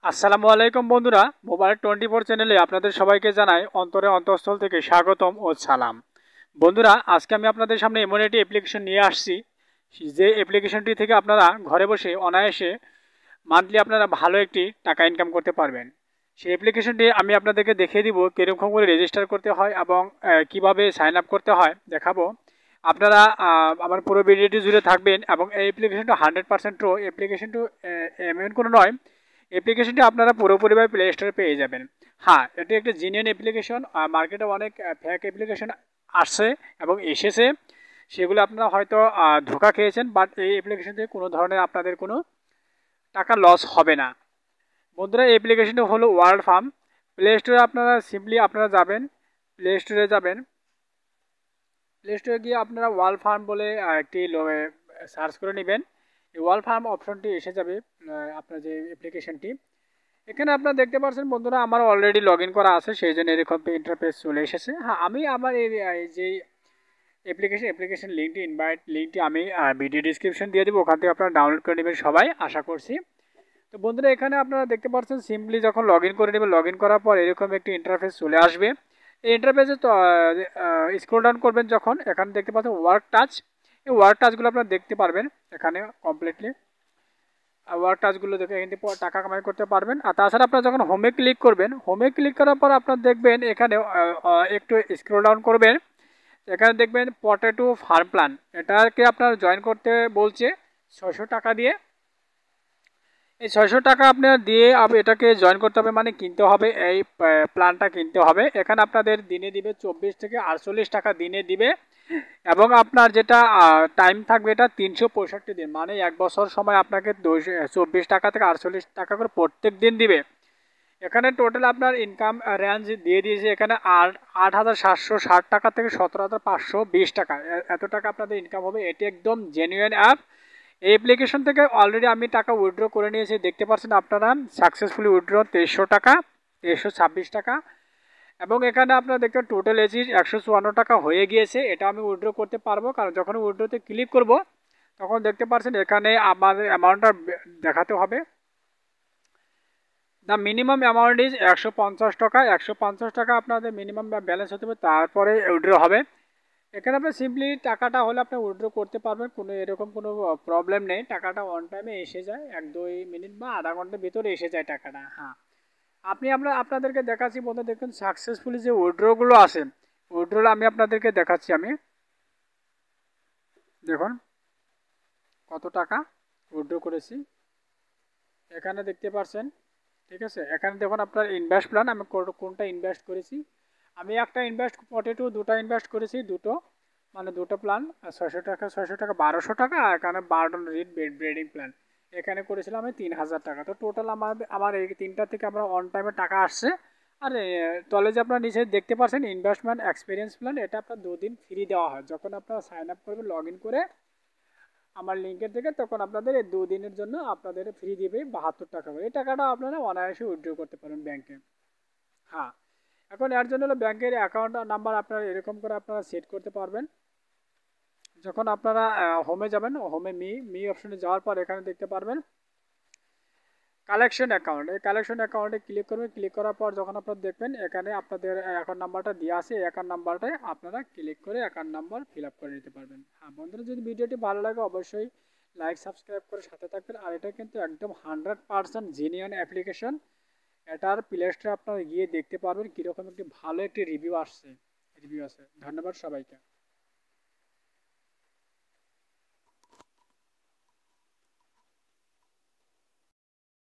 আসসালামু আলাইকুম বন্ধুরা, মোবাইল 24 চ্যানেলে আপনাদের সবাইকে জানাই অন্তরে অন্তঃস্থল থেকে স্বাগতম ও সালাম। বন্ধুরা, আজকে আমি আপনাদের সামনে এমন একটি অ্যাপ্লিকেশন নিয়ে আসছি, যে অ্যাপ্লিকেশনটি থেকে আপনারা ঘরে বসে অনায়াসে মান্থলি আপনারা ভালো একটি টাকা ইনকাম করতে পারবেন। সেই অ্যাপ্লিকেশনটি আমি আপনাদেরকে দেখিয়ে দিব কীরকম করে রেজিস্টার করতে হয় এবং কিভাবে সাইন আপ করতে হয় দেখাবো। আপনারা আমার পুরো ভিডিওটি জুড়ে থাকবেন এবং এই অ্যাপ্লিকেশনটা 100% ট্রু। অ্যাপ্লিকেশনটি এমন কোনো নয়, অ্যাপ্লিকেশনটি আপনারা পুরোপুরিভাবে প্লে স্টোরে পেয়ে যাবেন। হ্যাঁ, এটি একটা জেনুইন অ্যাপ্লিকেশন। মার্কেটে অনেক ফেক অ্যাপ্লিকেশন আসছে এবং এসেছে, সেগুলো আপনারা হয়তো ধোঁকা খেয়েছেন, বাট এই অ্যাপ্লিকেশন থেকে কোনো ধরনের আপনাদের কোনো টাকা লস হবে না। বন্ধুরা, এই অ্যাপ্লিকেশনটা হলো ওয়ার্ল্ড ফার্ম। প্লে স্টোরে আপনারা সিম্পলি আপনারা যাবেন, প্লে স্টোরে যাবেন, প্লে স্টোরে গিয়ে আপনারা ওয়ার্ল্ড ফার্ম বলে একটি সার্চ করে নেবেন। এই ওয়ার্ল্ড ফার্ম অপশনটি এসে যাবে আপনার যে অ্যাপ্লিকেশনটি। এখানে আপনারা দেখতে পাচ্ছেন বন্ধুরা, আমার অলরেডি লগ ইন করা আছে, সেই জন্য এরকম ইন্টারফেস চলে এসেছে। হ্যাঁ, আমি আমার এই যে অ্যাপ্লিকেশন লিঙ্কটি আমি ভিডিও ডিসক্রিপশন দিয়ে দেবো, ওখান থেকে আপনারা ডাউনলোড করে নেবেন সবাই, আশা করছি। তো বন্ধুরা, এখানে আপনারা দেখতে পাচ্ছেন সিম্পলি যখন লগ ইন করে নেবেন, লগ ইন করার পর এরকম একটি ইন্টারফেস চলে আসবে। এই ইন্টারফেসে তো স্ক্রল ডাউন করবেন, যখন এখানে দেখতে পাচ্ছেন ওয়ার্ক টাচ, এই ওয়ার্ক টাচগুলো আপনারা দেখতে পারবেন এখানে কমপ্লিটলি। ওয়ার্ক টাচগুলো দেখে এখান থেকে টাকা কামাই করতে পারবেন। আর তাছাড়া আপনারা যখন হোমে ক্লিক করবেন, হোমে ক্লিক করার পর আপনারা দেখবেন এখানে একটু স্ক্রল ডাউন করবেন, এখানে দেখবেন পটেটো ফার্ম প্ল্যান, এটাকে আপনার জয়েন করতে বলছে 600 টাকা দিয়ে। এই 600 টাকা আপনার দিয়ে এটাকে জয়েন করতে হবে, মানে কিনতে হবে, এই প্ল্যানটা কিনতে হবে। এখানে আপনাদের দিনে দিবে 24 থেকে 48 টাকা দিনে দিবে, এবং আপনার যেটা টাইম থাকবে এটা 365 দিন, মানে 1 বছর সময় আপনাকে 24 টাকা থেকে 48 টাকা করে প্রত্যেক দিন দিবে। এখানে টোটাল আপনার ইনকাম রেঞ্জ দিয়ে দিয়েছে এখানে 8,760 টাকা থেকে 17,520 টাকা, এত টাকা আপনাদের ইনকাম হবে। এটি একদম জেনুইন অ্যাপ। এই অ্যাপ্লিকেশন থেকে অলরেডি আমি টাকা উইথড্র করে নিয়েছি, দেখতে পাচ্ছেন আপনারা সাকসেসফুলি উইথড্র 2300 টাকা, 2326 টাকা। এবং এখানে আপনারা দেখতে টোটাল এসি 154 টাকা হয়ে গিয়েছে। এটা আমি উইথড্র করতে পারবো, কারণ যখন উইথড্রতে ক্লিক করব তখন দেখতে পাচ্ছেন এখানে আমাদের অ্যামাউন্টটা দেখাতে হবে। দ্য মিনিমাম অ্যামাউন্ট ইজ 150 টাকা। 150 টাকা আপনাদের মিনিমাম ব্যালেন্স হতে হবে, তারপরে উইথড্র হবে। এখানে আপনি সিম্পলি টাকাটা হলে আপনি উইথড্র করতে পারবেন, কোনো এরকম কোনো প্রবলেম নেই। টাকাটা অন টাইমে এসে যায়, 1-2 মিনিট বা আধা ঘন্টার ভিতরে এসে যায় টাকাটা। হ্যাঁ, আপনাদেরকে দেখাচ্ছি বন্ধু, দেখুন সাকসেসফুলি যে উইথড্রগুলো আছে, উইথড্রগুলো আমি আপনাদেরকে দেখাচ্ছি। আমি দেখুন কত টাকা উইথড্র করেছি, এখানে দেখতে পাচ্ছেন। ঠিক আছে, এখানে দেখুন আপনার ইনভেস্ট প্ল্যান, আমি কোনটা ইনভেস্ট করেছি। আমি একটা ইনভেস্ট পটেটো, দুটো ইনভেস্ট করেছি, দুটো মানে দুটো প্ল্যান, 600 টাকা 600 টাকা 1200 টাকা, আর এখানে বার্ডন রিড ব্রিডিং প্ল্যান এখানে করেছিলাম আমি 3000 টাকা। তো টোটাল আমার এই তিনটা থেকে আমার অন টাইমে টাকা আসছে। আর তলে যে আপনার নিচে দেখতে পাচ্ছেন ইনভেস্টমেন্ট এক্সপিরিয়েন্স প্ল্যান, এটা আপনার 2 দিন ফ্রি দেওয়া হয় যখন আপনারা সাইন আপ করবেন লগ ইন করে আমার লিঙ্কের থেকে, তখন আপনাদের এই 2 দিনের জন্য আপনাদের ফ্রি দিবে 72 টাকা করে। এই টাকাটা আপনারা অনায়াসে উইথড্র করতে পারেন ব্যাংকে। হ্যাঁ, এখন এর জন্য হলো ব্যাংকের অ্যাকাউন্ট নাম্বার আপনারা এরকম করে আপনারা সেট করতে পারবেন। যখন আপনারা হোমে যাবেন, হোমে মি অপশনে যাওয়ার পর এখানে দেখতে পারবেন কালেকশন অ্যাকাউন্ট। এই কালেকশন অ্যাকাউন্টে ক্লিক করবেন, ক্লিক করার পর যখন আপনারা দেখবেন এখানে আপনাদের অ্যাকাউন্ট নাম্বারটা দেওয়া আছে, এই অ্যাকাউন্ট নাম্বারটায় আপনারা ক্লিক করে অ্যাকাউন্ট নাম্বার ফিল আপ করে নিতে পারবেন। হ্যাঁ বন্ধুরা, যদি ভিডিওটি ভালো লাগে অবশ্যই লাইক সাবস্ক্রাইব করে সাথে থাকবেন। আর এটা কিন্তু একদম 100% জেনুইন অ্যাপ্লিকেশন। এটার প্লে স্টোরে আপনারা গিয়ে দেখতে পারবেন কীরকম একটি ভালো একটি রিভিউ আছে। ধন্যবাদ সবাইকে।